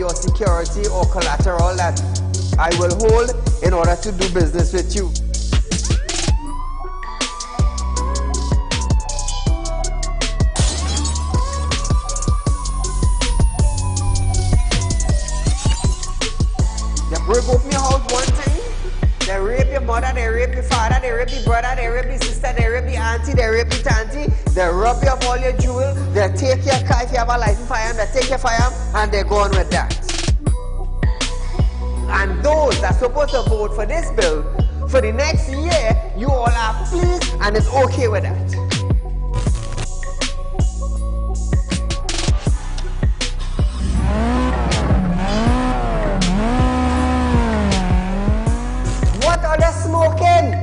property or security or collateral that I will hold in order to do business with you. They break open your house one time, they rape your mother, they rape your father, they rape your brother, they rape your sister, they rape your auntie, they rape your auntie, they rob you of all your jewels, they take your car if you have a license firearm, they take your firearm and they go on with that. And those that are supposed to vote for this bill, for the next year, you all are pleased and it's okay with that. What are they smoking?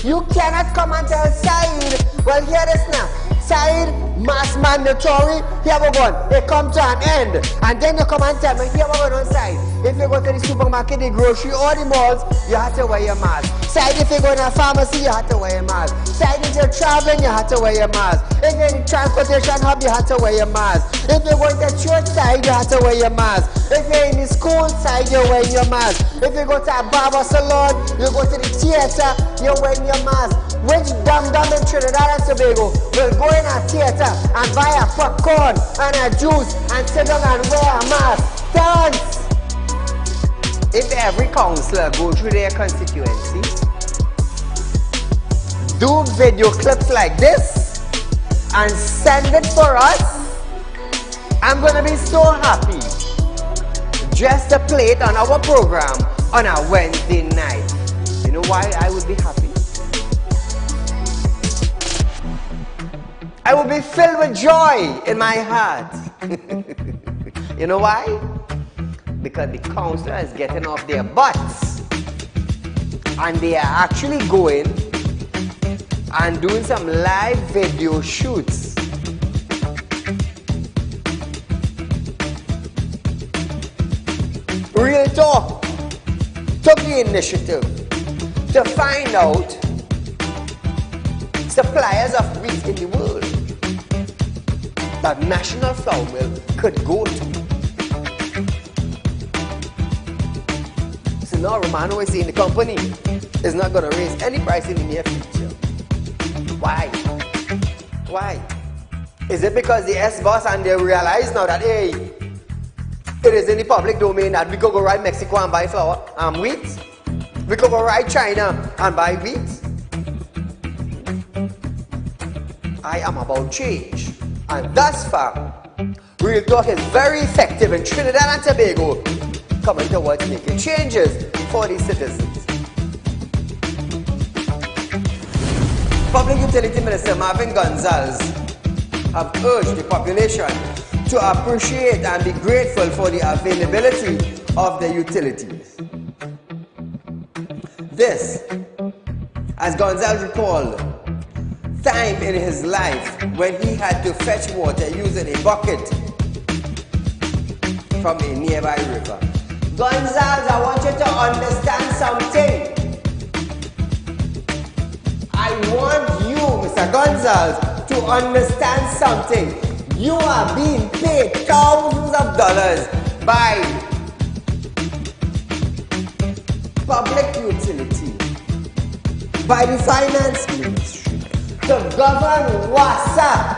You cannot come and tell Saieed, well hear this now, Saieed, mass mandatory, here we go, it come to an end. And then you come and tell me, here we go on Saieed. If you go to the supermarket, the grocery, or the malls, you have to wear your mask. Saieed, if you go to a pharmacy, you have to wear your mask. Saieed, if you're traveling, you have to wear your mask. If you're in the transportation hub, you have to wear your mask. If you're going to church side, you have to wear your mask. If you're in the school side, you're wearing your mask. If you go to a barber salon, you go to the theater, you're wearing your mask. Which dum-dum in Trinidad and Tobago will go in a theater and buy a popcorn and a juice and sit down and wear a mask? Dance! If every councillor go through their constituency, do video clips like this and send it for us, I'm gonna be so happy just to play it on our program on a Wednesday night. You know why I would be happy? I will be filled with joy in my heart. You know why? Because the councillor is getting off their butts and they are actually going and doing some live video shoots. Real Talk took the initiative to find out suppliers of wheat in the world that National Flour Mill could go to. So now Romano is saying the company is not going to raise any price in the near future. Why? Why? Is it because the S-boss and they realize now that, hey, it is in the public domain that we could go right Mexico and buy flour and wheat? We could go right China and buy wheat? I am about change. And thus far, Real Talk is very effective in Trinidad and Tobago, coming towards making changes for the citizens. Public Utility Minister Marvin Gonzalez have urged the population to appreciate and be grateful for the availability of the utilities. This, as Gonzalez recalled, time in his life when he had to fetch water using a bucket from a nearby river. Gonzalez, I want you to understand something. I want you, Mr. Gonzalez, to understand something. You are being paid thousands of dollars by public utility, by the finance ministry, to govern WASA.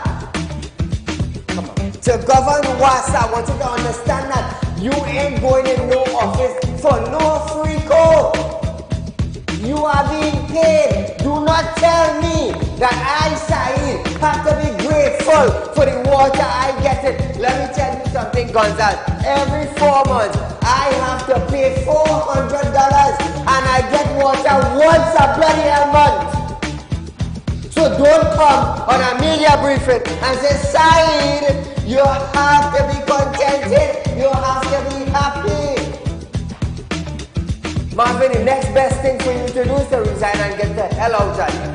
Come on. To govern WASA, I want you to understand that you ain't going in no office for no free code. You are being paid. Do not tell me that I, Saieed, have to be grateful for the water I get it. Let me tell you something, Gonzalez. Every 4 months, I have to pay $400 and I get water once a bloody month. So don't come on a media briefing and say, Saieed, you have to be contented. You have to be happy. Marvin, the next best thing for you to do is to resign and get the hell out of here.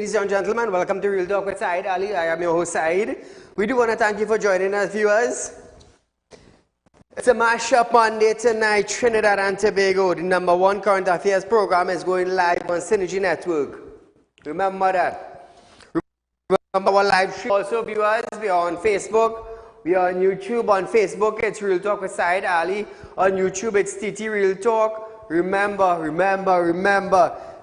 ladies and gentlemen. Welcome to Real Talk with Saieed Ali. I am your host, Saieed. We do want to thank you for joining us, viewers. It's a mashup Monday tonight, Trinidad and Tobago. The #1 current affairs program is going live on Synergy Network. Remember that. Remember our live stream. Also, viewers, we are on Facebook. We are on YouTube. On Facebook, it's Real Talk with Saieed Ali. On YouTube, it's TT Real Talk. Remember,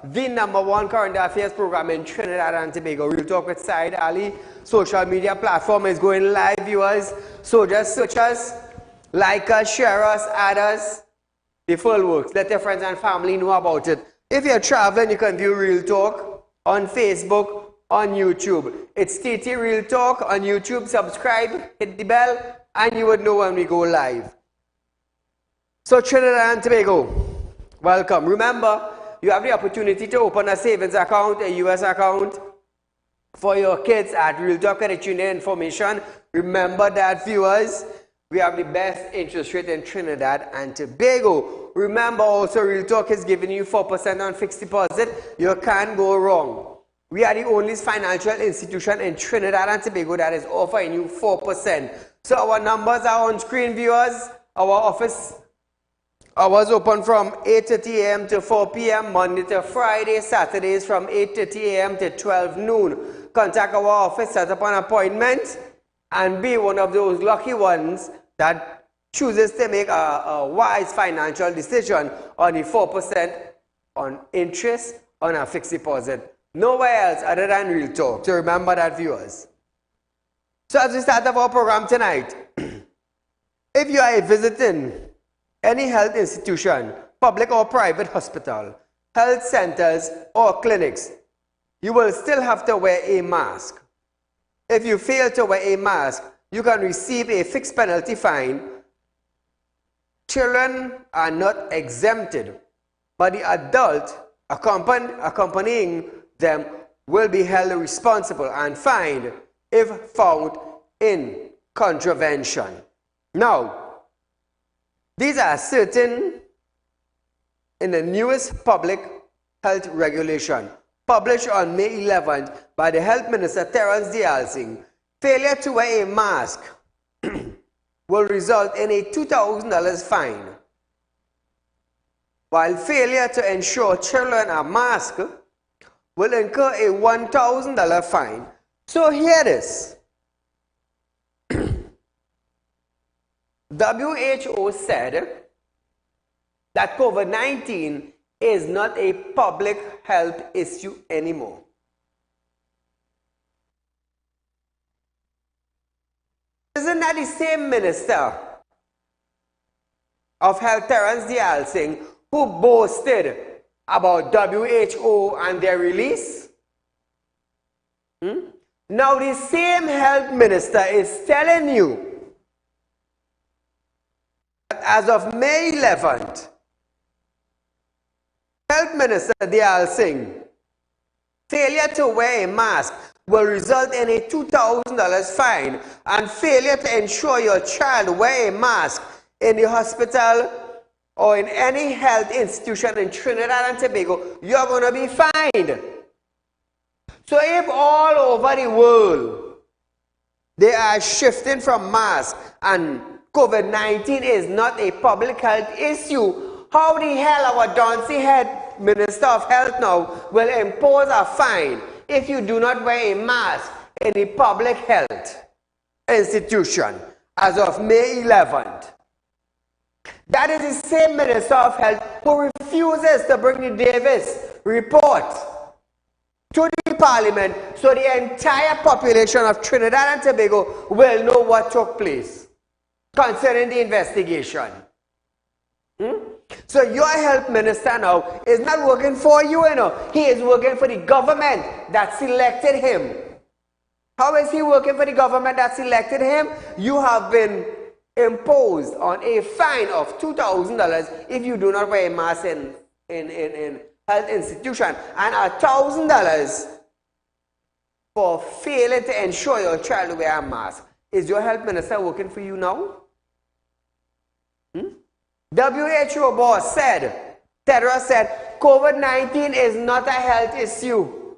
the #1 current affairs program in Trinidad and Tobago, Real Talk with Saieed Ali. Social media platform is going live, viewers. So just search us, like us, share us, add us. The full works. Let your friends and family know about it. If you're traveling, you can view Real Talk on Facebook, on YouTube. It's TT Real Talk on YouTube. Subscribe, hit the bell, and you would know when we go live. So Trinidad and Tobago, welcome. Remember, you have the opportunity to open a savings account, a US account for your kids at Real Talk Credit Union information. Remember that, viewers, we have the best interest rate in Trinidad and Tobago. Remember also, Real Talk is giving you 4% on fixed deposit. You can't go wrong. We are the only financial institution in Trinidad and Tobago that is offering you 4%. So our numbers are on screen, viewers. Our office hours open from 8:30 a.m. to 4 p.m. Monday to Friday, Saturdays from 8:30 a.m. to 12 noon. Contact our office, set up an appointment, and be one of those lucky ones that chooses to make a wise financial decision on the 4% on interest on a fixed deposit. Nowhere else other than Real Talk. So remember that, viewers. So as we start our program tonight, if you are visiting any health institution, public or private hospital, health centers or clinics, you will still have to wear a mask. If you fail to wear a mask, you can receive a fixed penalty fine. Children are not exempted, but the adult accompanying them will be held responsible and fined if found in contravention. Now, these are certain in the newest public health regulation published on May 11th by the Health Minister Terence Dialsing. Failure to wear a mask will result in a $2,000 fine, while failure to ensure children are masked will incur a $1,000 fine. So here it is. WHO said that COVID-19 is not a public health issue anymore. Isn't that the same Minister of Health, Terence Dialsing, who boasted about WHO and their release? Now the same health minister is telling you that as of May 11th, Health Minister Dialsing, failure to wear a mask will result in a $2,000 fine, and failure to ensure your child wear a mask in the hospital or in any health institution in Trinidad and Tobago, you're going to be fined. So if all over the world they are shifting from masks and COVID-19 is not a public health issue, how the hell our Doncy head Minister of Health now will impose a fine if you do not wear a mask in a public health institution as of May 11th? That is the same Minister of Health who refuses to bring the Davis report to the Parliament so the entire population of Trinidad and Tobago will know what took place concerning the investigation. So your health minister now is not working for you, He is working for the government that selected him. How is he working for the government that selected him? You have been imposed on a fine of $2,000 if you do not wear a mask in health institution, and $1,000 for failing to ensure your child wear a mask. Is your health minister working for you now? WHO boss said, Tedros said, COVID-19 is not a health issue.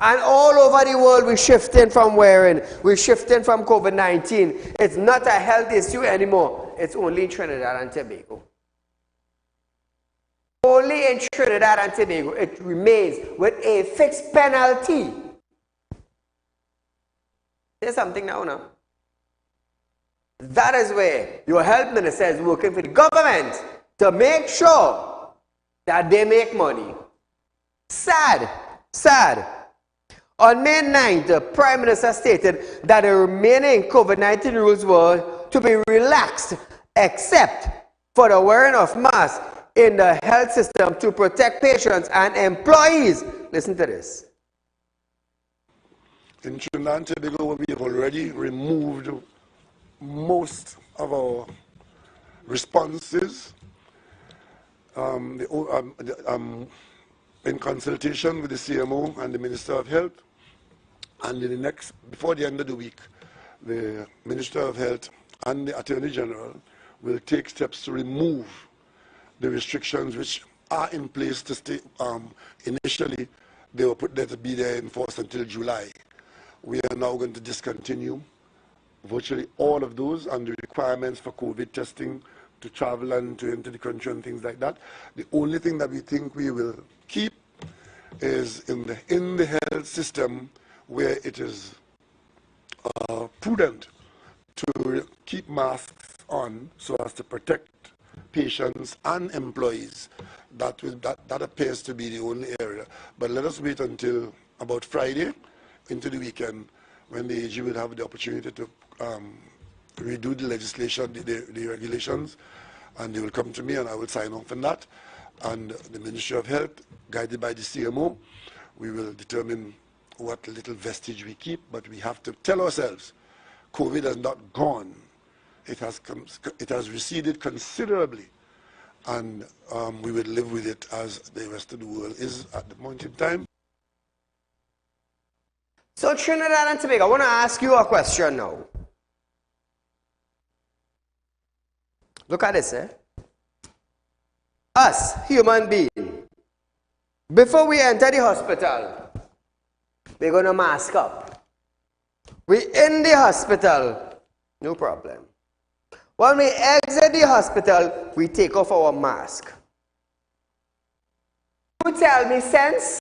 And all over the world, we're shifting from wearing. We're shifting from COVID-19. It's not a health issue anymore. It's only in Trinidad and Tobago. Only in Trinidad and Tobago, it remains with a fixed penalty. There's something now. That is where your health minister is working for the government to make sure that they make money. Sad. Sad. On May 9th, the Prime Minister stated that the remaining COVID-19 rules were to be relaxed except for the wearing of masks in the health system to protect patients and employees. Listen to this. In Trinidad and Tobago, we have already removed most of our responses in consultation with the CMO and the Minister of Health. And before the end of the week, the Minister of Health and the Attorney General will take steps to remove the restrictions which are in place to stay. Initially, they were put there to be there in force until July. We are now going to discontinue virtually all of those and the requirements for COVID testing to travel and to enter the country and things like that. The only thing that we think we will keep is in the health system where it is prudent to keep masks on so as to protect patients and employees. That appears to be the only area. But let us wait until about Friday into the weekend when the AG will have the opportunity to redo the legislation, the regulations, and they will come to me and I will sign off on that. And the Ministry of Health, guided by the CMO, we will determine what little vestige we keep, but we have to tell ourselves, COVID has not gone. It has receded considerably, and we will live with it as the rest of the world is at the point in time. So Trinidad and Tobago, I want to ask you a question now. Look at this, Us, human beings, before we enter the hospital, we're going to mask up. We're in the hospital, no problem. When we exit the hospital, we take off our mask. You tell me sense?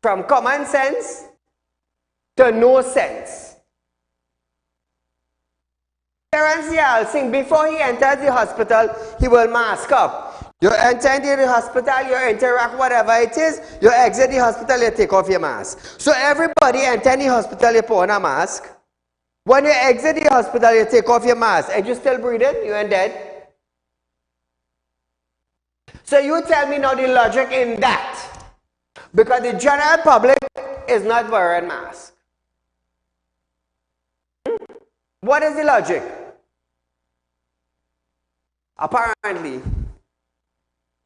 From common sense to no sense. Saieed Ali, before he enters the hospital, he will mask up. You enter into the hospital, you interact, whatever it is, you exit the hospital, you take off your mask. So everybody enter the hospital, you put on a mask. When you exit the hospital, you take off your mask. And you still breathing? You ain't dead? So you tell me now the logic in that. Because the general public is not wearing masks. What is the logic? Apparently,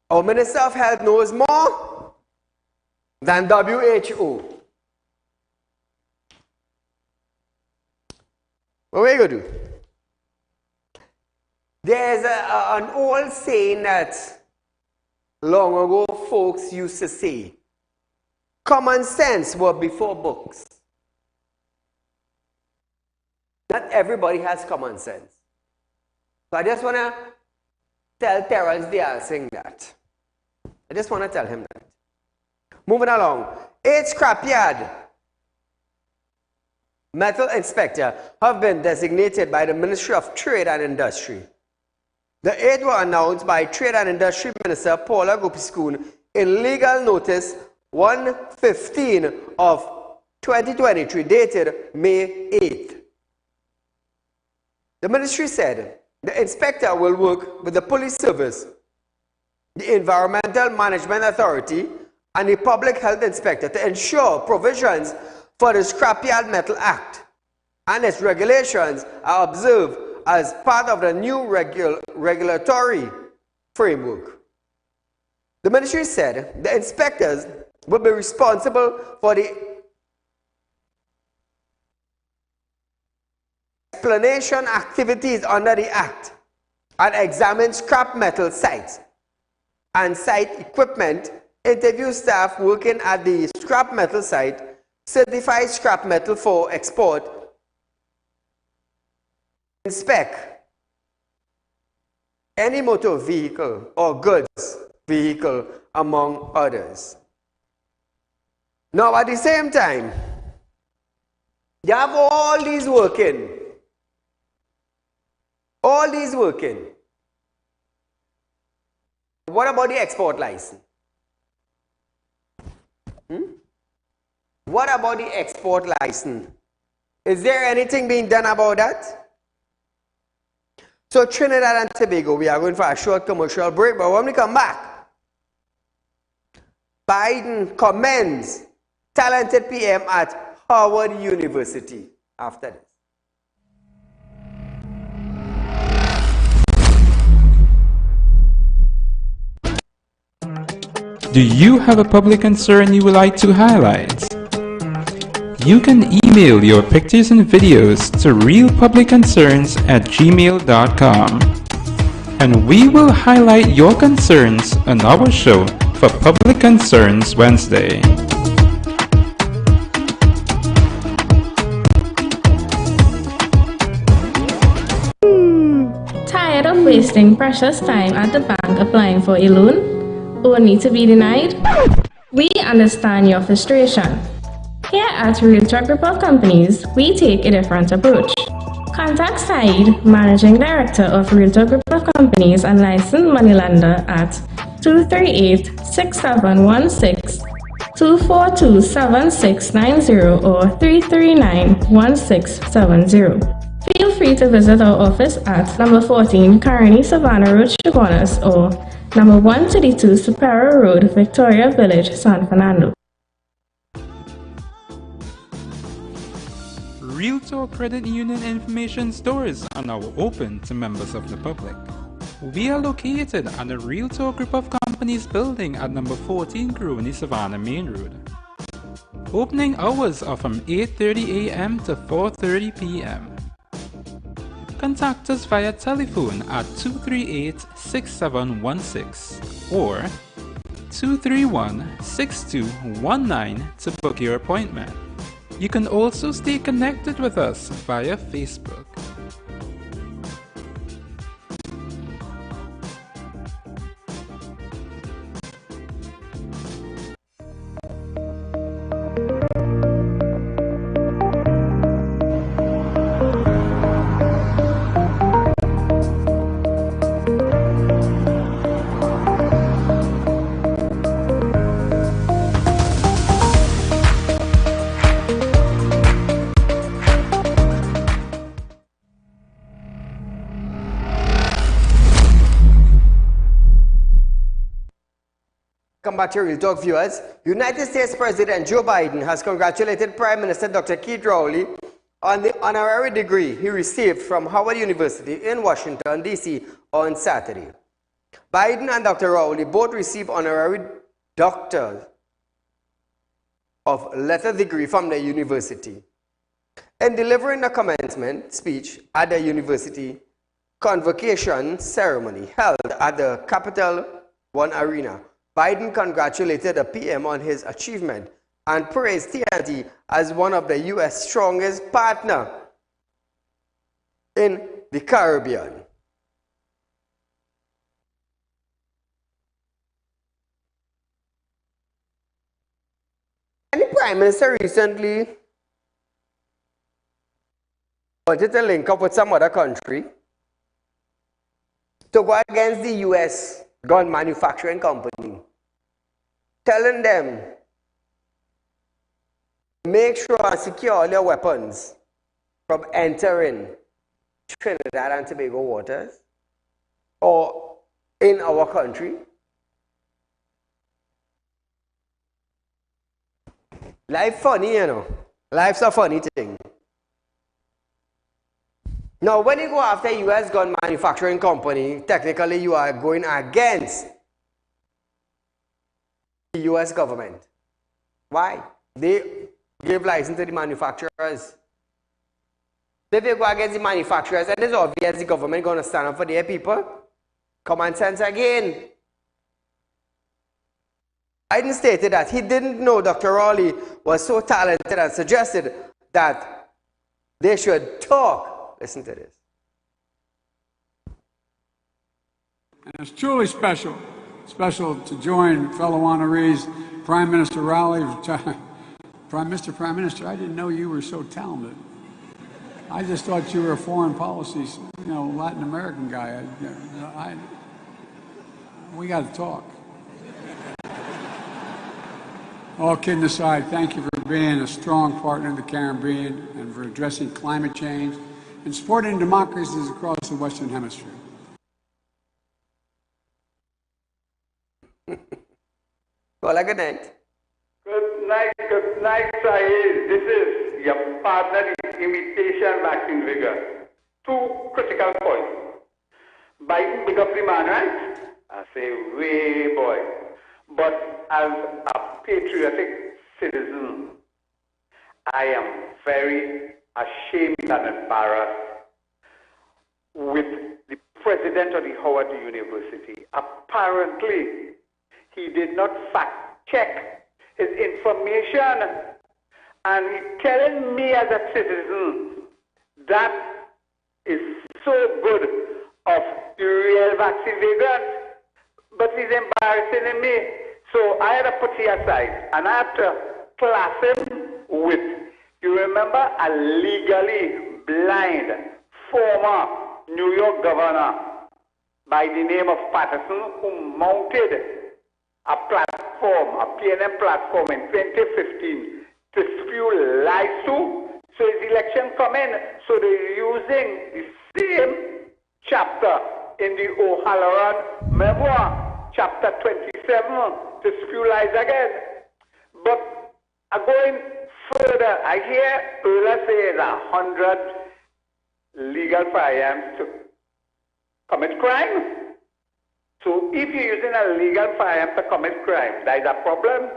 our Minister of Health knows more than WHO. What are we going to do? There's an old saying that long ago folks used to say, common sense was before books. Not everybody has common sense. So I just want to tell Terrence Dial-Singh that. I just want to tell him that. Moving along. 8 scrapyard metal inspector have been designated by the Ministry of Trade and Industry. The 8 were announced by Trade and Industry Minister Paula Gopiskun in legal notice 1/15 of 2023 dated May 8th. The ministry said the inspector will work with the police service, the Environmental Management Authority, and the Public Health Inspector to ensure provisions for the Scrapyard Metal Act and its regulations are observed as part of the new regulatory framework. The ministry said the inspectors will be responsible for the explanation activities under the Act and examine scrap metal sites and site equipment interview staff working at the scrap metal site, certified scrap metal for export, inspect any motor vehicle or goods vehicle, among others. Now, at the same time, you have all these working. All these working. What about the export license? What about the export license? Is there anything being done about that? So Trinidad and Tobago, we are going for a short commercial break, but when we come back, Biden commends talented PM at Howard University after this. Do you have a public concern you would like to highlight? You can email your pictures and videos to realpublicconcerns@gmail.com, and we will highlight your concerns on our show for Public Concerns Wednesday. Tired of wasting precious time at the bank applying for a loan, only to be denied? We understand your frustration. Here at Realtalk Group of Companies, we take a different approach. Contact Saieed, Managing Director of Realtalk Group of Companies and licensed moneylender at 238-6716, 242-7690 or 339-1670. Feel free to visit our office at number 14 Carney Savannah Road, Chaguanas, or number 132 Superior Road, Victoria Village, San Fernando. Realtalk Credit Union information stores are now open to members of the public. We are located at the Realtalk Group of Companies building at number 14 Carney Savannah Main Road. Opening hours are from 8:30 a.m. to 4:30 p.m. Contact us via telephone at 238-6716 or 231-6219 to book your appointment. You can also stay connected with us via Facebook. Welcome back to Real Talk, viewers. United States President Joe Biden has congratulated Prime Minister Dr. Keith Rowley on the honorary degree he received from Howard University in Washington, D.C. on Saturday. Biden and Dr. Rowley both received honorary Doctor of Letter degree from the university. In delivering the commencement speech at the university convocation ceremony held at the Capital One Arena, Biden congratulated the PM on his achievement and praised TNT as one of the U.S. strongest partners in the Caribbean. And the Prime Minister recently wanted to link up with some other country to go against the U.S. gun manufacturing company, telling them, make sure and secure all your weapons from entering Trinidad and Tobago waters or in our country. Life funny, you know. Life's a funny thing. Now, when you go after U.S. gun manufacturing company, technically you are going against the U.S. government. Why? They give license to the manufacturers. If you go against the manufacturers, and it's obvious the government going to stand up for their people. Common sense again. Biden stated that he didn't know Dr. Raleigh was so talented and suggested that they should talk. Listen to this. And it's truly special. Special to join fellow honorees, Prime Minister Raleigh. Prime Minister, I didn't know you were so talented. I just thought you were a foreign policy, Latin American guy. We got to talk. All kidding aside, thank you for being a strong partner in the Caribbean and for addressing climate change and supporting democracies across the Western Hemisphere. Well, good night. Good night, Saeed. This is your partner in imitation vaccine vigor. Two critical points. Biden big up the man, right? I say, way boy. But as a patriotic citizen, I am very ashamed and embarrassed with the president of the Howard University. Apparently, he did not fact check his information, and he's telling me as a citizen that is so good of the real vaccine vegans, but he's embarrassing me. So I had to put it aside, and I have to class him with, you remember, a legally blind former New York governor by the name of Patterson, who mounted a platform, a PNM platform in 2015 to spew lies to. So his election come in, so they're using the same chapter in the O'Halloran memoir, chapter 27, to spew lies again. But going further, I hear Ola say 100 legal firearms to commit crime. So if you're using a legal firearm to commit crime, that is a problem.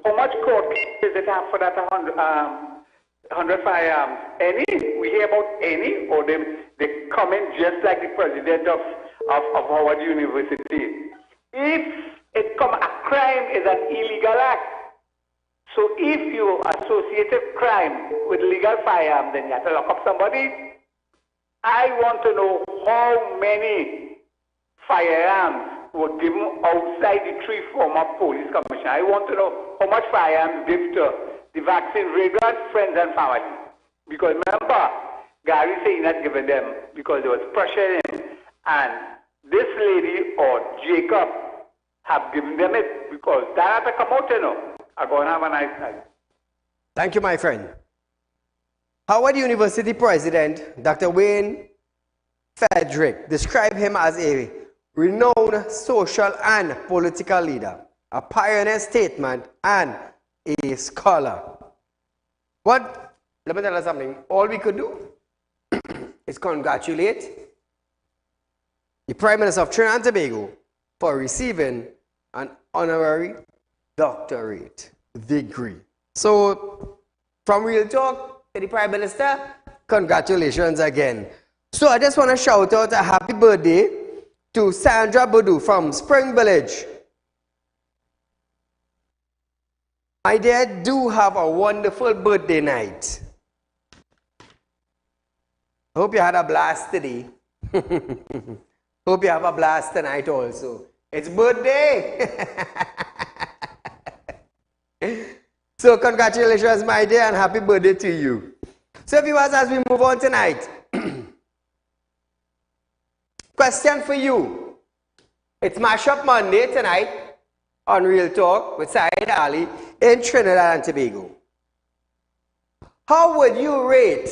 How much court does it have for that 100 firearms? Any? We hear about any? Or they come in just like the president of Howard University. If a crime is an illegal act, so if you associate a crime with legal firearms, then you have to lock up somebody. I want to know how many firearms were given outside the three former police commissioners. I want to know how much firearms given to the vaccine regulars, friends and family. Because remember, Gary said he's not giving them because there was pressure in him. And this lady or Jacob have given them it because that had to come out, I'm going to have a nice night. Thank you, my friend. Howard University President Dr. Wayne Frederick described him as a renowned social and political leader, a pioneer statesman, and a scholar. Let me tell you something. All we could do is congratulate the Prime Minister of Trinidad and Tobago for receiving an honorary doctorate degree. So, from Real Talk to the Prime Minister, congratulations again. So, I just want to shout out a happy birthday to Sandra Bodu from Spring Village. My dear, do have a wonderful birthday night. Hope you had a blast today. Hope you have a blast tonight also. It's birthday. So congratulations, my dear, and happy birthday to you. So viewers, as we move on tonight, question for you. It's Mashup Monday tonight on Real Talk with Saieed Ali in Trinidad and Tobago. How would you rate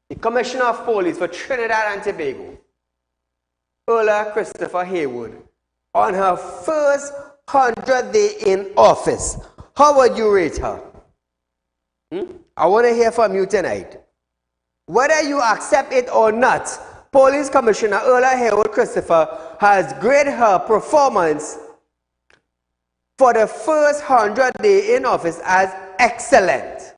the Commissioner of Police for Trinidad and Tobago, Ola Christopher Haywood, on her first 100th day in office? How would you rate her? I want to hear from you tonight. Whether you accept it or not, Police Commissioner Ola Haywood Christopher has graded her performance for the first 100 day in office as excellent.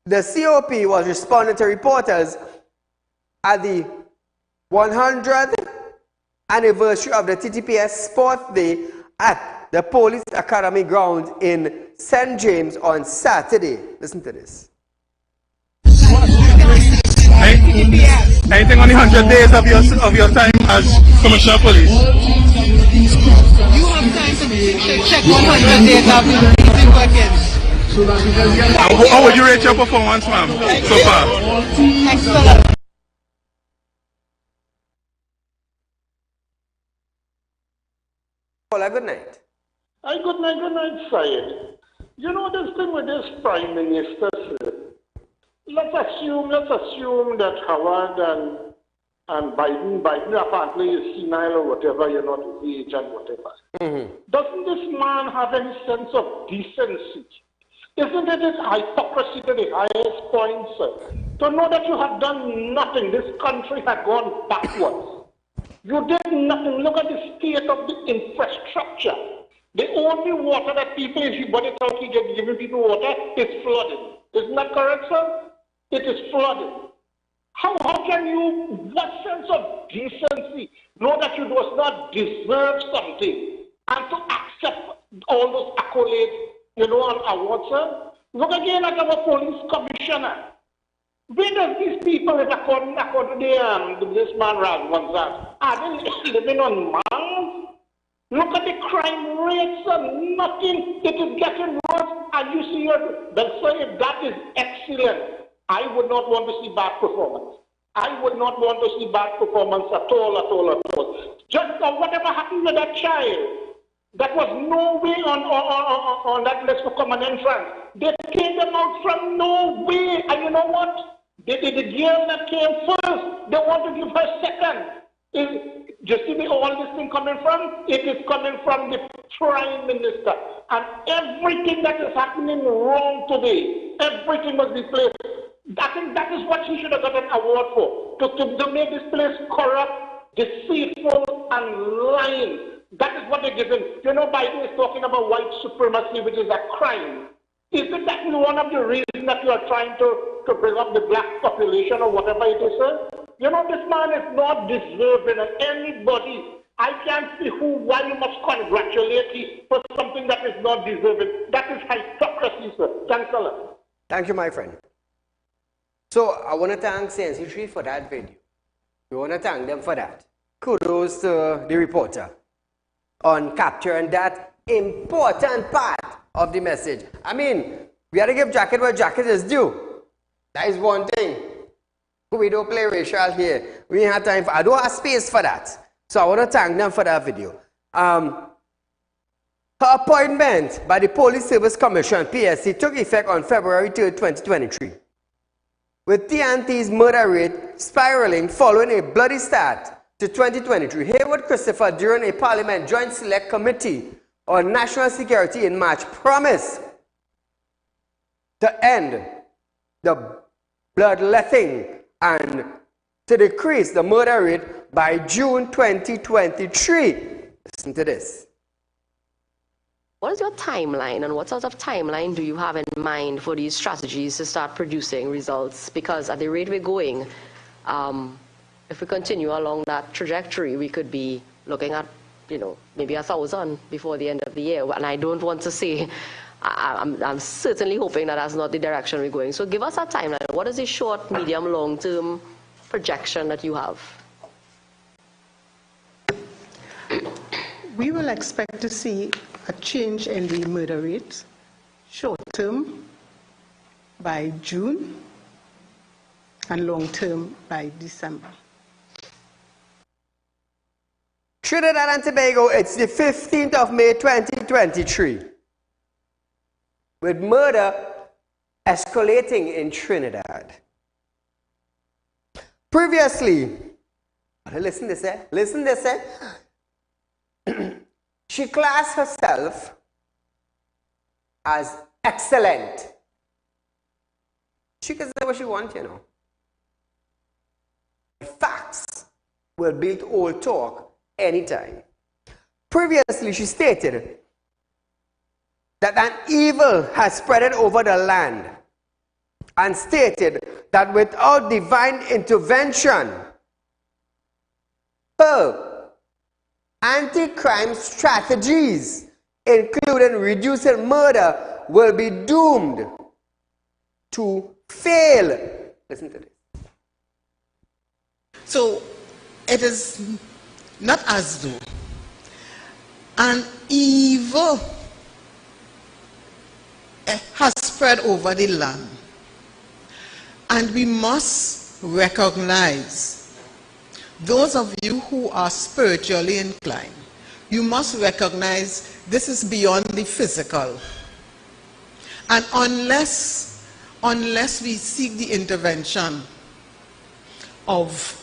The COP was responding to reporters at the 100th anniversary of the TTPS Sports Day at the Police Academy grounds in St. James on Saturday. Listen to this. Anything on the 100 days of your time as Commissioner of Police? You have time to check 100 days of easy working. How would you rate your performance, ma'am, so far? Excellent. Paula, good night. Good night, Saieed. You know this thing with this Prime Minister, sir? Let's assume that Howard and Biden apparently is senile or whatever, you know, to age and whatever. Doesn't this man have any sense of decency? Isn't it hypocrisy to the highest point, sir? To know that you have done nothing, this country had gone backwards. You did nothing. Look at the state of the infrastructure. The only water that people, if you bought it out, you get giving people water, is flooding. Isn't that correct, sir? It is flooding. How can you, what sense of decency, know that you does not deserve something and to accept all those accolades, you know, and awards, sir? Look again at our police commissioner. Where does these people, according to this man Razwanzan, are they living on mounds? Look at the crime rates, nothing. It is getting worse. And you see, that is excellent. I would not want to see bad performance. I would not want to see bad performance at all. Just whatever happened to that child, that was no way on that list for common entrance. They came them out from no way. And you know what? The girl that came first, they want to give her second. Just see all this thing coming from? It is coming from the Prime Minister. And everything that is happening wrong today, everything must be placed. I think that is what he should have got an award for. To make this place corrupt, deceitful, and lying. That is what they're giving. You know, Biden is talking about white supremacy, which is a crime. Is it that one of the reasons that you are trying to bring up the black population or whatever it is, sir? You know, this man is not deserving of anybody. I can't see why you must congratulate him for something that is not deserving. That is hypocrisy, sir. Thanks a lot. Thank you, my friend. So, I want to thank CNC3 for that video. We want to thank them for that. Kudos to the reporter on capturing that important part of the message. I mean, we got to give Jacket what Jacket is due. That is one thing. We don't play racial here. We ain't have time for, I don't have space for that. So I want to thank them for that video. Her appointment by the Police Service Commission, PSC, took effect on February 3, 2023. With TNT's murder rate spiraling following a bloody start to 2023, Hayward Christopher, during a Parliament Joint Select Committee on National Security in March, promised to end the bloodletting and to decrease the murder rate by June 2023. Listen to this. What is your timeline, and what sort of timeline do you have in mind for these strategies to start producing results? Because at the rate we're going, if we continue along that trajectory, we could be looking at, you know, maybe 1,000 before the end of the year. And I don't want to say, I'm certainly hoping that that's not the direction we're going. So give us a timeline. What is the short, medium, long-term projection that you have? We will expect to see a change in the murder rate, short term by June and long term by December. Trinidad and Tobago, it's the 15th of May 2023. With murder escalating in Trinidad. Previously, listen this, listen this, she classed herself as excellent. She can say what she wants, you know. Facts will beat old talk anytime. Previously, she stated that an evil has spread over the land and stated that without divine intervention, her anti-crime strategies, including reducing murder, will be doomed to fail. Listen to this. So it is not as though an evil has spread over the land, and we must recognize, those of you who are spiritually inclined, you must recognize this is beyond the physical. And unless we seek the intervention of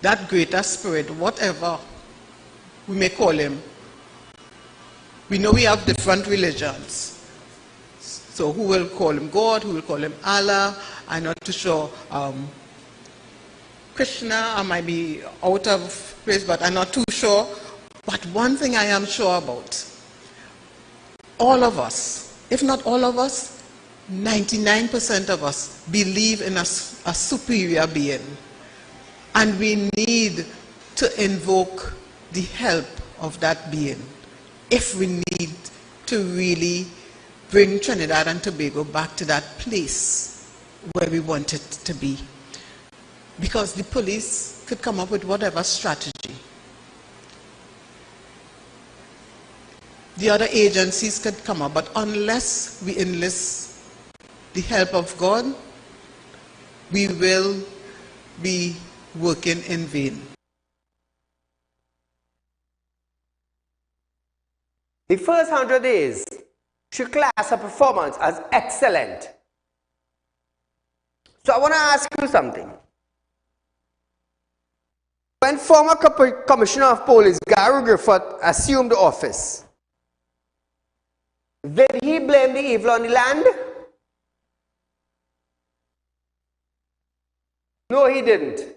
that greater spirit, whatever we may call him, we know we have different religions. So who will call him God, who will call him Allah, I'm not too sure. Krishna, I might be out of place, but I'm not too sure. But one thing I am sure about, all of us, if not all of us, 99% of us believe in a superior being. And we need to invoke the help of that being if we need to really bring Trinidad and Tobago back to that place where we want it to be. Because the police could come up with whatever strategy. The other agencies could come up, but unless we enlist the help of God, we will be working in vain. The first 100 days should class her performance as excellent. So I want to ask you something. When former Commissioner of Police Gary Griffith assumed office, did he blame the evil on the land? No, he didn't.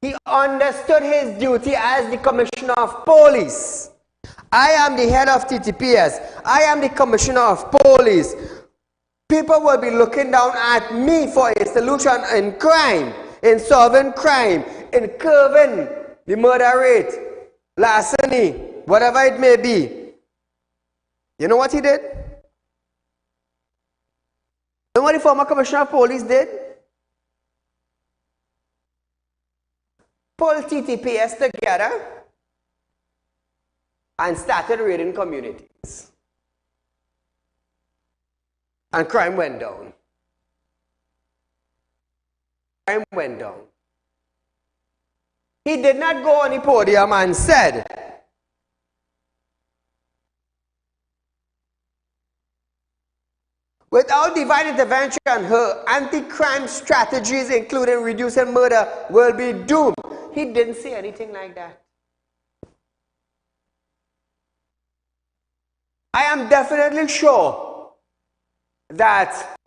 He understood his duty as the Commissioner of Police. I am the head of TTPS. I am the Commissioner of Police. People will be looking down at me for a solution in crime, in solving crime, in curbing the murder rate, larceny, whatever it may be. You know what he did? You know what the former Commissioner of Police did? Pull TTPS together and started raiding communities. And crime went down. Crime went down. He did not go on the podium and said, without divine intervention, her anti-crime strategies, including reducing murder, will be doomed. He didn't say anything like that. I am definitely sure that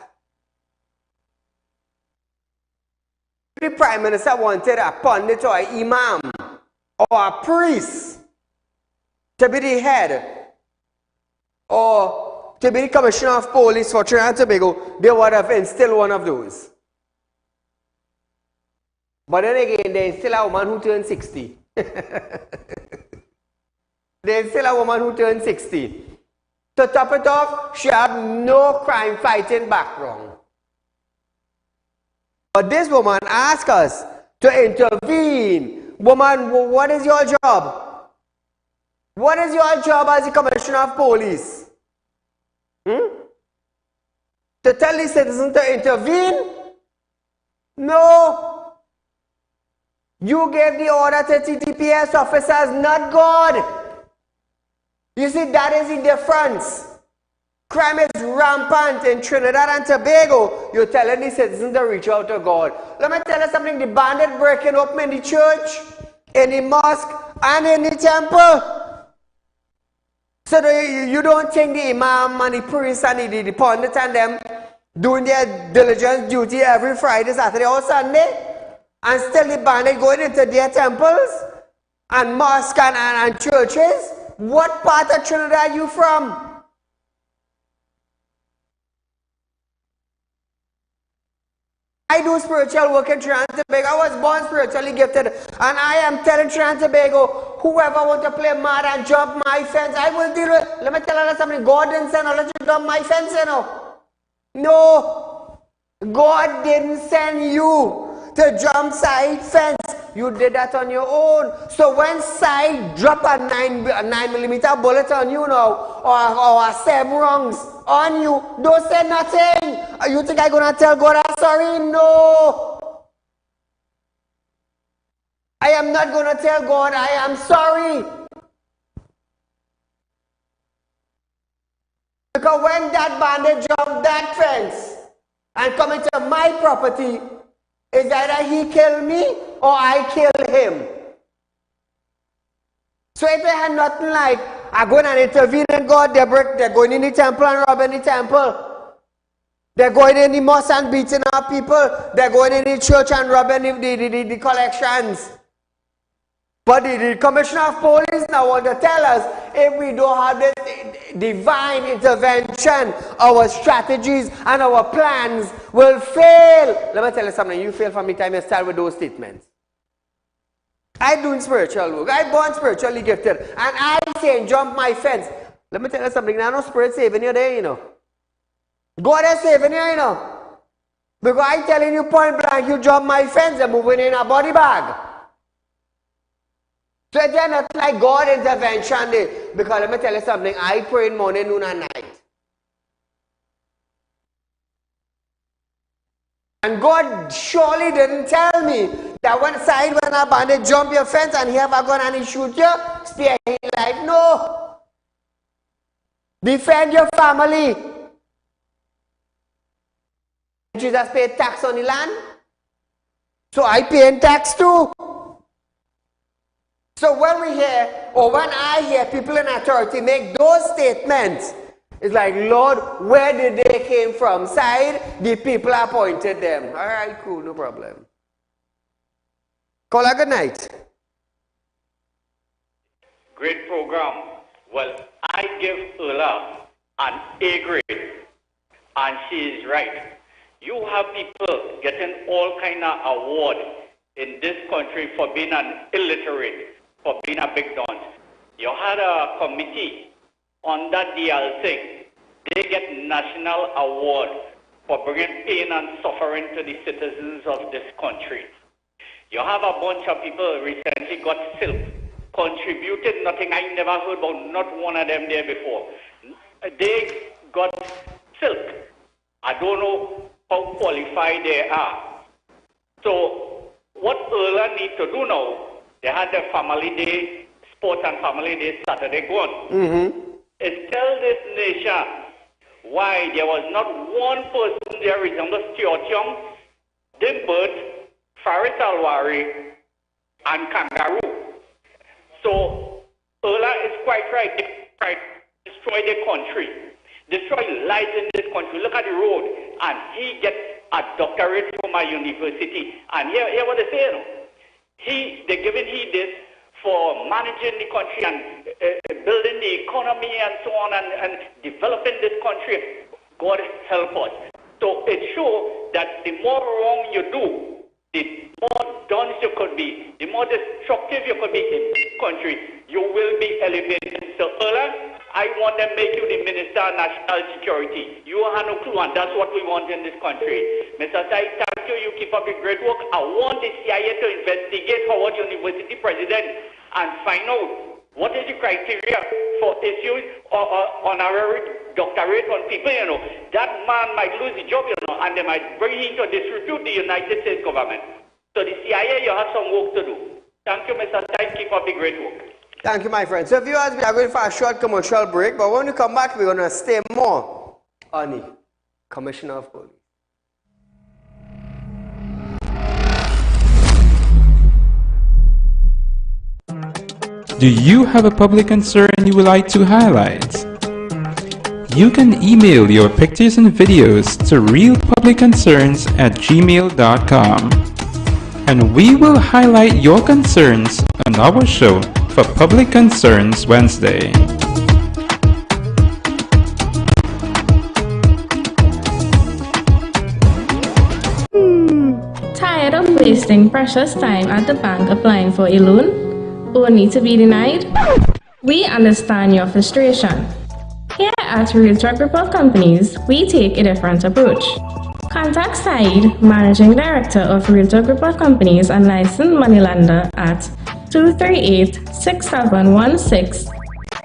the Prime Minister wanted a pundit or an imam or a priest to be the head or to be the Commissioner of Police for Trinidad and Tobago, they would have instilled one of those. But then again, there is still a woman who turned 60. There is still a woman who turned 60. To top it off, she had no crime fighting background. But this woman asked us to intervene. Woman, what is your job? What is your job as the Commissioner of Police? To tell the citizens to intervene? No. You gave the order to TTPS officers, not God. You see, that is the difference. Crime is rampant in Trinidad and Tobago. You're telling the citizens to reach out to God. Let me tell you something. The bandit breaking open in the church, in the mosque, and in the temple. So you don't think the imam and the priest and the pundit and them doing their diligence duty every Friday, Saturday, or Sunday? And still the bandit going into their temples and mosques and churches? What part of Trinidad are you from? I do spiritual work in Trinidad and Tobago. I was born spiritually gifted. And I am telling Trinidad and Tobago, whoever want to play mad and jump my fence, I will deal with. Let me tell you something. God didn't send you to jump my fence, you know. No. God didn't send you to jump Saieed fence. You did that on your own. So when Saieed drop a 9mm bullet on you now, or a 7 rounds on you, don't say nothing. You think I'm gonna tell God I'm sorry? No. I am not gonna tell God I am sorry. Because when that bandit jumped that fence and come into my property, is either he kill me or I kill him. So if they had nothing like, I go and intervene in God, they're going in the temple and robbing the temple. They're going in the mosque and beating up people. They're going in the church and robbing the collections. But the Commissioner of Police now want to tell us, if we don't have this divine intervention, our strategies and our plans will fail. Let me tell you something, you fail from the time you start with those statements. I doing spiritual work, I born spiritually gifted, and I say jump my fence. Let me tell you something, there are no spirit saving you there, you know. God is saving you, you know. Because I'm telling you point blank, you jump my fence, you're moving in a body bag. So they're not like God intervention there. Because let me tell you something, I pray in morning, noon and night. And God surely didn't tell me that when a bandit jump your fence and he have a gun and he shoot you, spare his life. No. Defend your family. Jesus paid tax on the land. So I pay tax too. So when we hear, or when I hear people in authority make those statements, it's like, Lord, where did they came from? Saieed, the people appointed them. All right, cool, no problem. Call a good night. Great program. Well, I give Ella an A grade, and she is right. You have people getting all kind of awards in this country for being an illiterate, for being a big don. You had a committee on that DL thing. They get national award for bringing pain and suffering to the citizens of this country. You have a bunch of people recently got silk, contributed nothing. I never heard about not one of them there before. They got silk. I don't know how qualified they are. So what Erla need to do now, they had their family day, sports and family day Saturday gone. Is tell this nation why there was not one person there resembles Tiotiong, Dimbert, Faris Alwari, and Kangaroo. So Erla is quite right. They try to destroy the country, destroy lives in this country. Look at the road, and he gets a doctorate from a university. And here what they say, they're giving he this for managing the country and building the economy and so on and developing this country. God help us. So it shows that the more wrong you do, the more done you could be, the more destructive you could be in this country, you will be elevated. So Erla, I want them to make you the Minister of National Security. You have no clue, and that's what we want in this country. Mr. Saieed, thank you. You keep up the great work. I want the CIA to investigate Howard University president and find out what is the criteria for issuing honorary doctorate on people, you know. That man might lose the job, you know, and they might bring him to disrepute the United States government. So the CIA, you have some work to do. Thank you, Mr. Saieed. Keep up the great work. Thank you, my friend. So viewers, we are going for a short commercial break, but when we come back, we're going to stay more on the Commissioner of Police. Do you have a public concern you would like to highlight? You can email your pictures and videos to realpublicconcerns@gmail.com, and we will highlight your concerns on our show for Public Concerns Wednesday. Tired of wasting precious time at the bank applying for a loan? or need to be denied? We understand your frustration. Here at Realtor Group of Companies, we take a different approach. Contact Saieed, Managing Director of Realtor Group of Companies and licensed moneylender at 238-6716,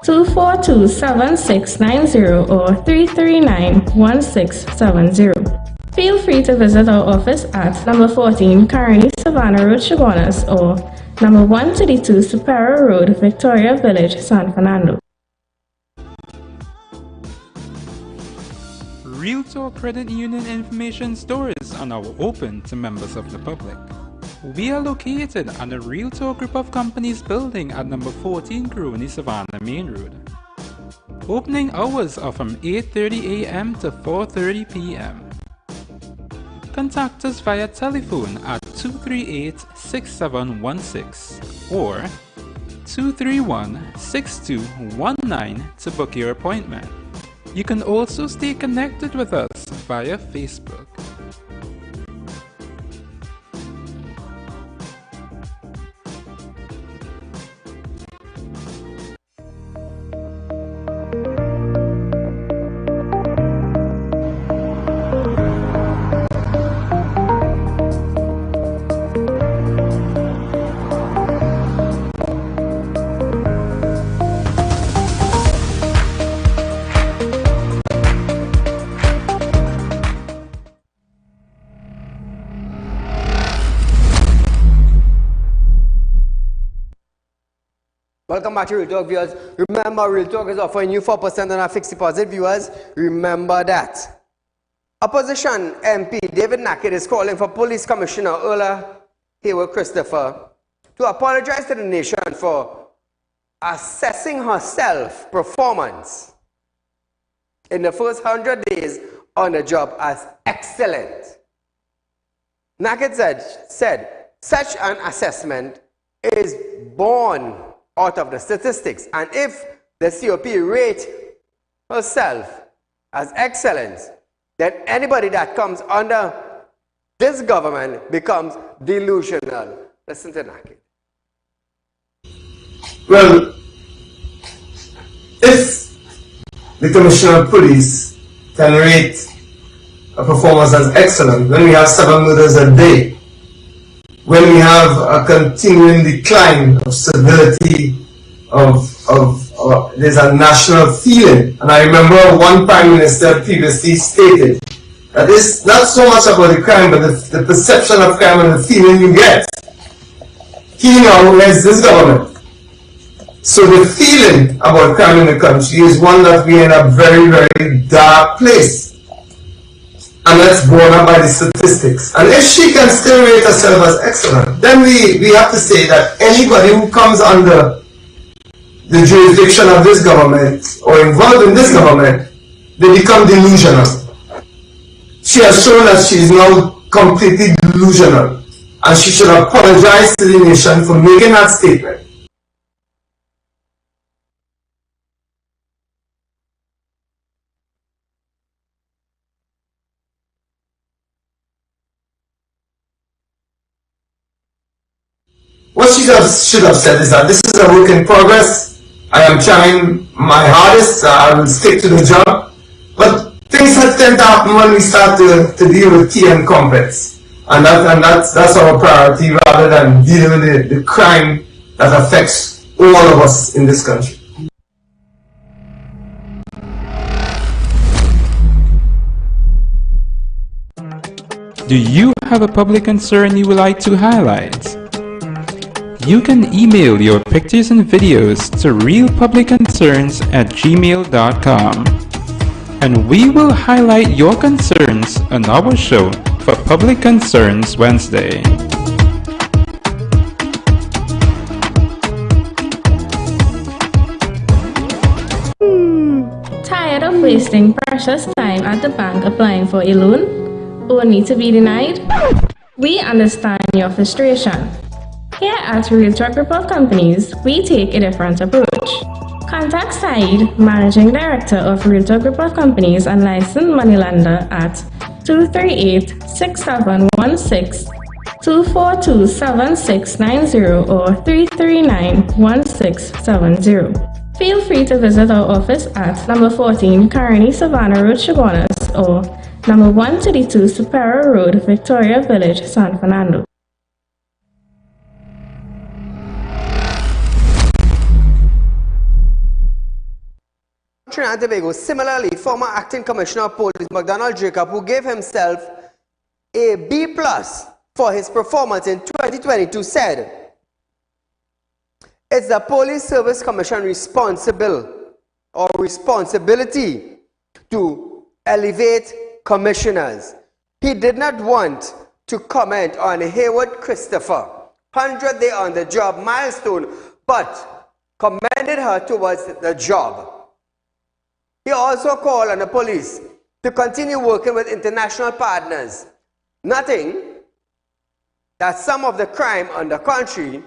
242-7690 or 339-1670. Feel free to visit our office at number 14 Caroni Savannah Road, Chaguanas, or number 132 Superior Road, Victoria Village, San Fernando. Realtor Credit Union information stores are now open to members of the public. We are located at the Realtor Group of Companies building at number 14 Caroni Savannah Main Road. Opening hours are from 8:30 a.m. to 4:30 p.m. Contact us via telephone at 238-6716 or 231-6219 to book your appointment. You can also stay connected with us via Facebook. Welcome back to Real Talk, viewers. Remember, Real Talk is offering you 4% on our fixed deposit, viewers. Remember that. Opposition MP David Nackett is calling for Police Commissioner Ola Hayward Christopher to apologize to the nation for assessing her self-performance in the first 100 days on the job as excellent. Nackett said such an assessment is born out of the statistics, and if the COP rate herself as excellent, then anybody that comes under this government becomes delusional. Listen to Nackett. Well, if the Commissioner of Police can rate a performance as excellent when we have 7 murders a day, when we have a continuing decline of civility, there's a national feeling. And I remember one Prime Minister previously stated that it's not so much about the crime, but the perception of crime and the feeling you get. He now heads this government. So the feeling about crime in the country is one that we're in a very, very dark place. And that's borne out by the statistics. And if she can still rate herself as excellent, then we have to say that anybody who comes under the jurisdiction of this government or involved in this government, they become delusional. She has shown that she is now completely delusional, and she should apologize to the nation for making that statement. What she should have said is that this is a work in progress. I am trying my hardest. I will stick to the job. But things tend to happen when we start to deal with key and complex. And that's our priority rather than dealing with the crime that affects all of us in this country. Do you have a public concern you would like to highlight? You can email your pictures and videos to realpublicconcerns@gmail.com, and we will highlight your concerns on our show for Public Concerns Wednesday. Tired of wasting precious time at the bank applying for a loan or need to be denied? We understand your frustration. Here at Realtor Group of Companies, we take a different approach. Contact Saieed, Managing Director of Realtor Group of Companies and licensed moneylender at 238-6716, 242-7690 or 339-1670. Feel free to visit our office at number 14 Carney Savannah Road, Chaguanas, or number 132 Superior Road, Victoria Village, San Fernando. Trinidad and Tobago. Similarly, former acting commissioner of police McDonald Jacob, who gave himself a B+ for his performance in 2022, said, "It's the Police Service Commission responsibility to elevate commissioners." He did not want to comment on Haywood Christopher 100th day on the job milestone, but commended her towards the job. He also called on the police to continue working with international partners, noting that some of the crime on the country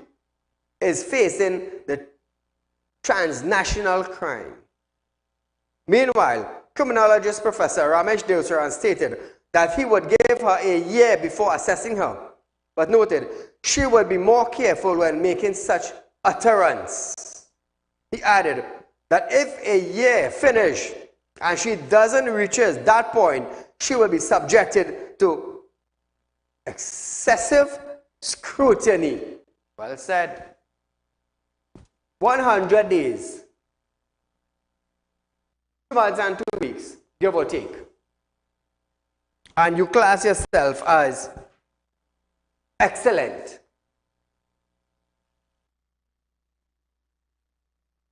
is facing the transnational crime. Meanwhile, criminologist Professor Ramesh Devsaran stated that he would give her a year before assessing her, but noted she would be more careful when making such utterance. He added that if a year finished and she doesn't reach that point, she will be subjected to excessive scrutiny. Well said. 100 days, 2 months and 2 weeks, give or take. And you class yourself as excellent.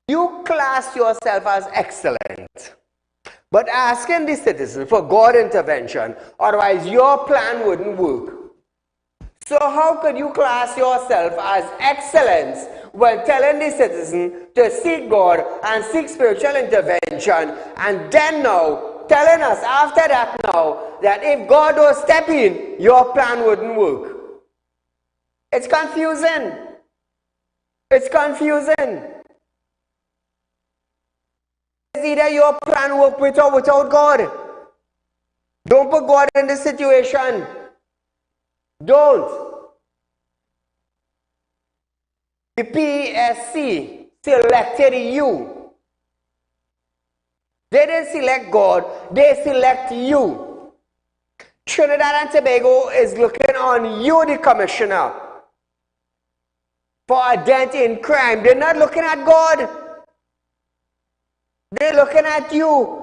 You class yourself as excellent, but asking the citizen for God intervention, otherwise your plan wouldn't work. So how could you class yourself as excellence when telling the citizen to seek God and seek spiritual intervention, and then now telling us after that now that if God don't step in, your plan wouldn't work? It's confusing. It's confusing. It's either your plan work with or without God. Don't put God in this situation. Don't. The PSC selected you. They didn't select God, they select you. Trinidad and Tobago is looking on you, the commissioner, for a dent in crime. They're not looking at God. They're looking at you.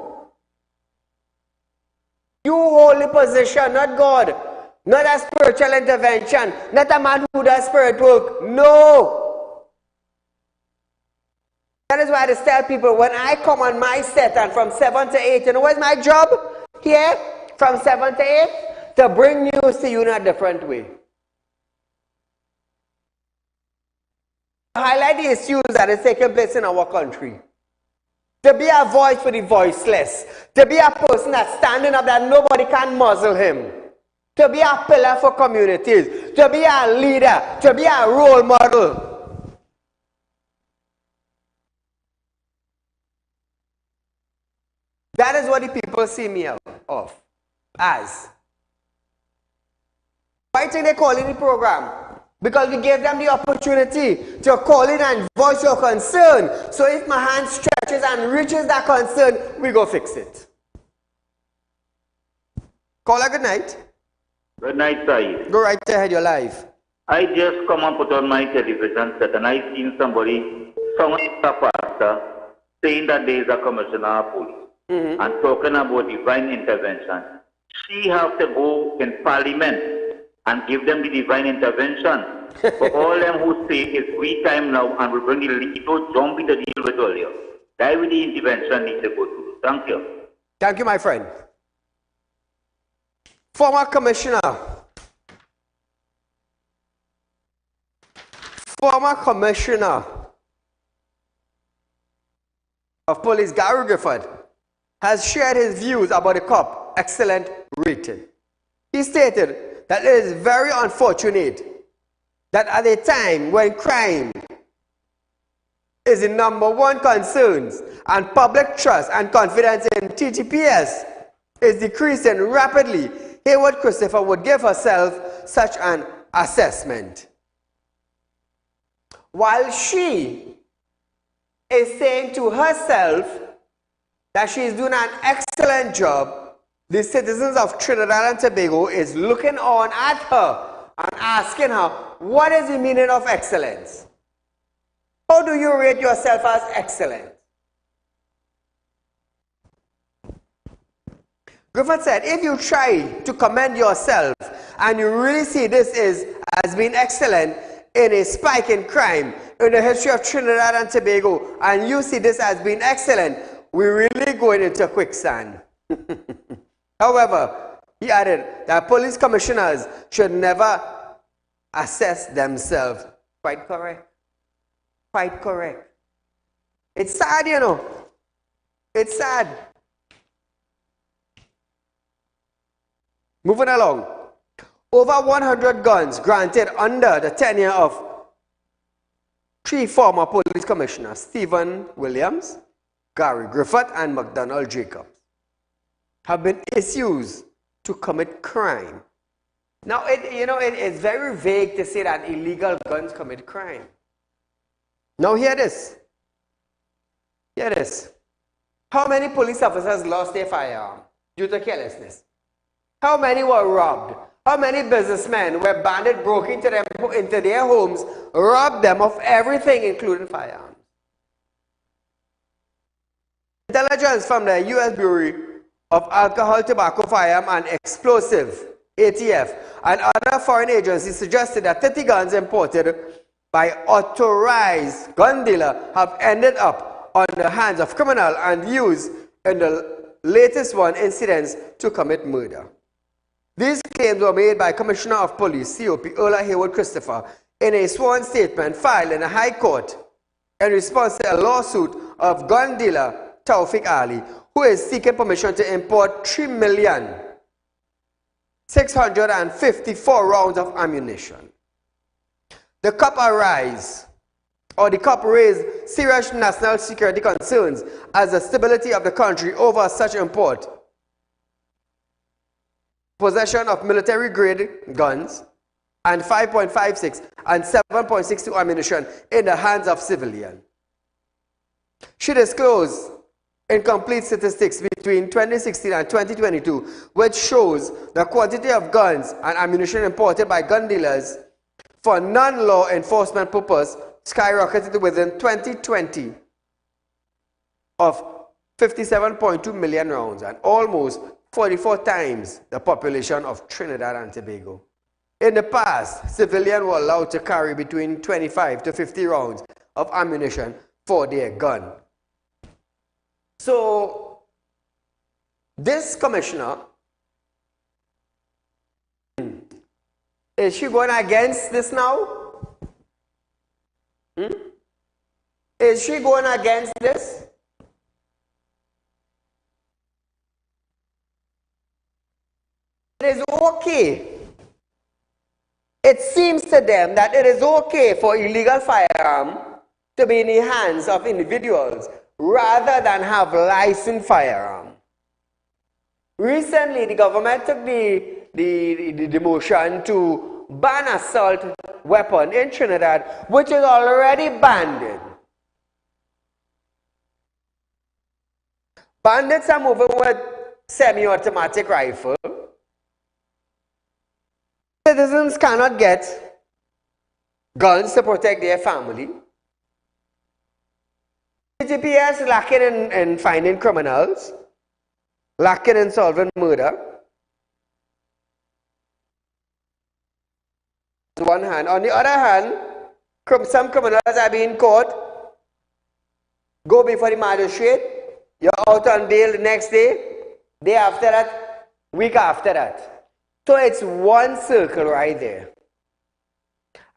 You hold the position, not God. Not a spiritual intervention. Not a man who does spirit work. No. That is why I just tell people, when I come on my set and from 7 to 8, you know what's my job here? From 7 to 8? To bring news to you in a different way. Highlight the issues that is taking place in our country. To be a voice for the voiceless. To be a person that's standing up that nobody can muzzle him. To be a pillar for communities. To be a leader. To be a role model. That is what the people see me of as. Why think they call in the program? Because we gave them the opportunity to call in and voice your concern. So if my hand stretches and reaches that concern, we go fix it. Caller, good night. Good night, Saeed. Go right ahead, you're live. I just come and put on my television set and I seen somebody, someone a pastor, saying that there is a commissioner of police and talking about divine intervention. She has to go in parliament and give them the divine intervention. For all them who say it's free time now and will bring the little zombie to deal with earlier. That will the intervention needs to go through. Thank you. Thank you, my friend. Former commissioner of police Gary Gifford has shared his views about the COP excellent rating. He stated that it is very unfortunate that at a time when crime is the #1 concerns and public trust and confidence in TTPS is decreasing rapidly, Haywood Christopher would give herself such an assessment. While she is saying to herself that she is doing an excellent job, the citizens of Trinidad and Tobago is looking on at her and asking her, what is the meaning of excellence? How do you rate yourself as excellent? Griffith said, if you try to commend yourself and you really see this as being excellent in a spike in crime in the history of Trinidad and Tobago, and you see this as being excellent, we're really going into quicksand. However, he added that police commissioners should never assess themselves. Quite correct. Quite correct. It's sad, you know. It's sad. Moving along. Over 100 guns granted under the tenure of 3 former police commissioners, Stephen Williams, Gary Griffith, and McDonald Jacobs, have been issued to commit crime. Now, it's very vague to say that illegal guns commit crime. Now, hear this. Hear this. How many police officers lost their firearm due to carelessness? How many were robbed? How many businessmen where bandits broke into their homes, robbed them of everything, including firearms? Intelligence from the U.S. Bureau of Alcohol, Tobacco, Firearm, and Explosive, ATF, and other foreign agencies suggested that 30 guns imported by authorized gun dealers have ended up on the hands of criminals and used in the latest incidents to commit murder. These claims were made by Commissioner of Police, COP, Earl Haywood Christopher, in a sworn statement filed in the High Court in response to a lawsuit of gun dealer Saieed Ali, who is seeking permission to import 3,654,000 rounds of ammunition. The COP raised serious national security concerns as the stability of the country over such import, possession of military-grade guns, and 5.56 and 7.62 ammunition in the hands of civilians. She disclosed incomplete statistics between 2016 and 2022, which shows the quantity of guns and ammunition imported by gun dealers for non-law enforcement purpose skyrocketed within 2020 of 57.2 million rounds and almost 44 times the population of Trinidad and Tobago. In the past, civilians were allowed to carry between 25 to 50 rounds of ammunition for their gun. So, this commissioner, is she going against this now? Is she going against this? It is okay. It seems to them that it is okay for illegal firearm to be in the hands of individuals rather than have licensed firearm. Recently, the government took the motion to ban assault weapon in Trinidad, which is already banned. Bandits are moving with semi-automatic rifle. Citizens cannot get guns to protect their family. GPS lacking in finding criminals, lacking in solving murder. On one hand. On the other hand, some criminals are being caught, go before the magistrate, you're out on bail the next day, day after that, week after that. So it's one circle right there.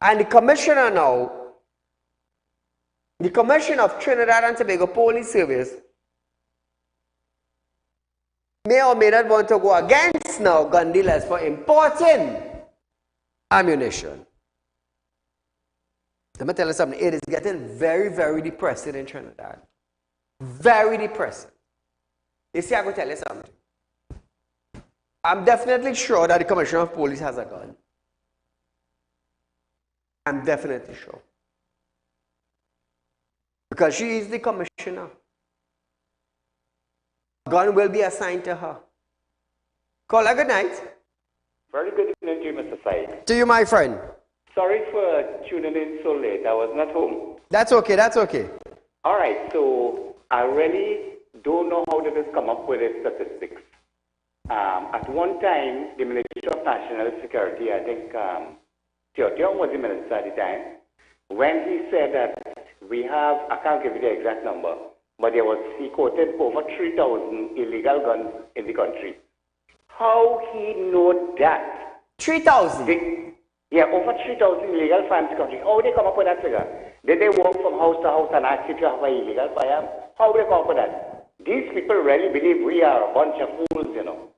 And the commissioner now, the Commissioner of Trinidad and Tobago Police Service, may or may not want to go against now gun dealers for importing ammunition. Let me tell you something, it is getting very, very depressing in Trinidad. Very depressing. You see, I'm going to tell you something. I'm definitely sure that the Commissioner of Police has a gun. I'm definitely sure. Because she is the commissioner. A gun will be assigned to her. Caller, good night. Very good evening to you, Mr. Said. To you, my friend. Sorry for tuning in so late. I was not home. That's okay, that's okay. All right, so I really don't know how did this come up with its statistics. At one time, the Ministry of National Security, I think Teotiong was the minister at the time, when he said that we have, I can't give you the exact number, but he quoted over 3,000 illegal guns in the country. How he know that? 3,000? Yeah, over 3,000 illegal firearms in the country. How they come up with that figure? Did they walk from house to house and ask if you have an illegal firearm? How they come up with that? These people really believe we are a bunch of fools, you know.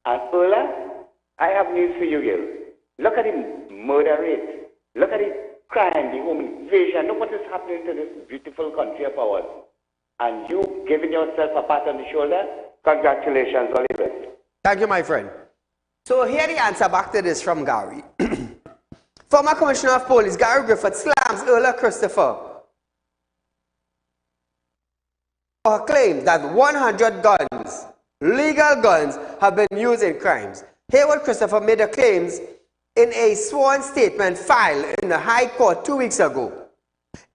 And Ola, I have news for you, Gil. Look at the murder rate. Look at the crime, the home invasion. Look what is happening to this beautiful country of ours. And you giving yourself a pat on the shoulder? Congratulations, all the best. Thank you, my friend. So here the answer back to this from Gary. Former Commissioner of Police Gary Griffith slams Earl Christopher for her claims that 100 guns, legal guns, have been used in crimes. Hayward Christopher made the claims in a sworn statement filed in the High Court 2 weeks ago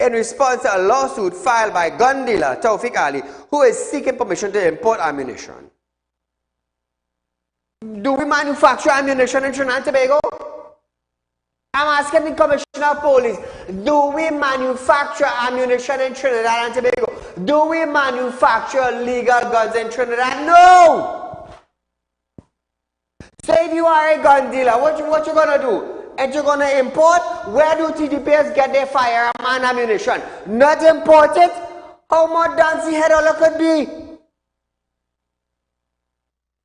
in response to a lawsuit filed by gun dealer Saieed Ali, who is seeking permission to import ammunition. Do we manufacture ammunition in Trinidad and Tobago? I'm asking the Commissioner of Police, do we manufacture ammunition in Trinidad and Tobago? Do we manufacture legal guns in Trinidad? No! So if you are a gun dealer, what you gonna do? And you're gonna import? Where do TDPs get their firearm and ammunition? Not import it? How more dancing head all could be?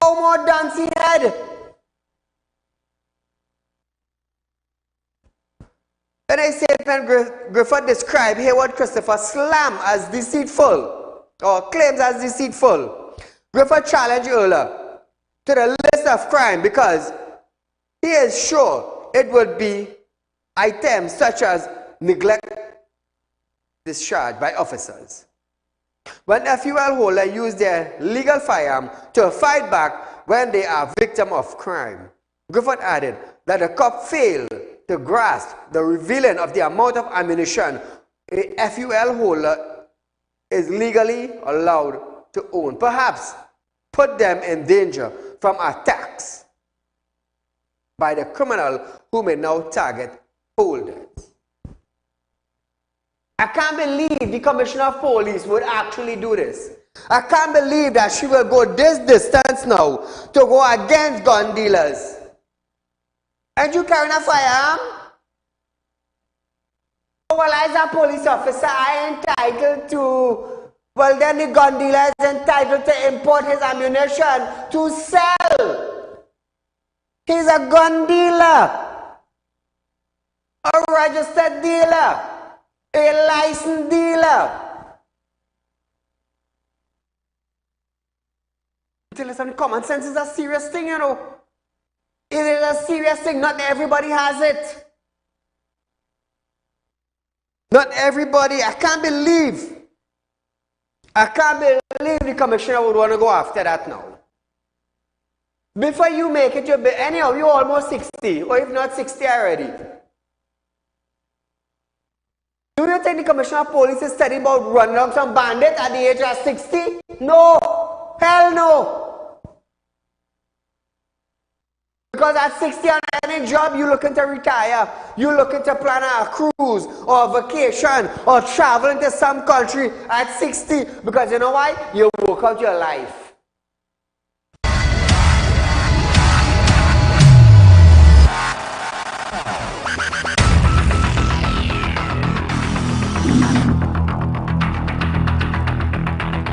How more dancing head? In a statement, Griffith described Hayward Christopher slam as deceitful, or claims as deceitful. Griffith challenged Euler to the list of crime because he is sure it would be items such as neglect discharge by officers. When FUL holder use their legal firearm to fight back when they are victim of crime. Griffith added that the cop failed to grasp the revealing of the amount of ammunition a FUL holder is legally allowed to own. Perhaps put them in danger from attacks by the criminal who may now target holders. I can't believe the Commissioner of Police would actually do this. I can't believe that she will go this distance now to go against gun dealers. And you carrying a firearm? Well, as a police officer, I am entitled to, well, then the gun dealer is entitled to import his ammunition to sell. He's a gun dealer, a registered dealer, a licensed dealer. Listen, common sense is a serious thing, you know. It is a serious thing. Not everybody has it. Not everybody. I can't believe the commissioner would want to go after that now. Before you make it, anyhow, you're almost 60, or if not 60 already. Do you think the Commissioner of Police is studying about running down some bandit at the age of 60? No. Hell no. Because at 60 on any job, you're looking to retire. You're looking to plan a cruise or a vacation or traveling to some country at 60. Because you know why? You work out your life.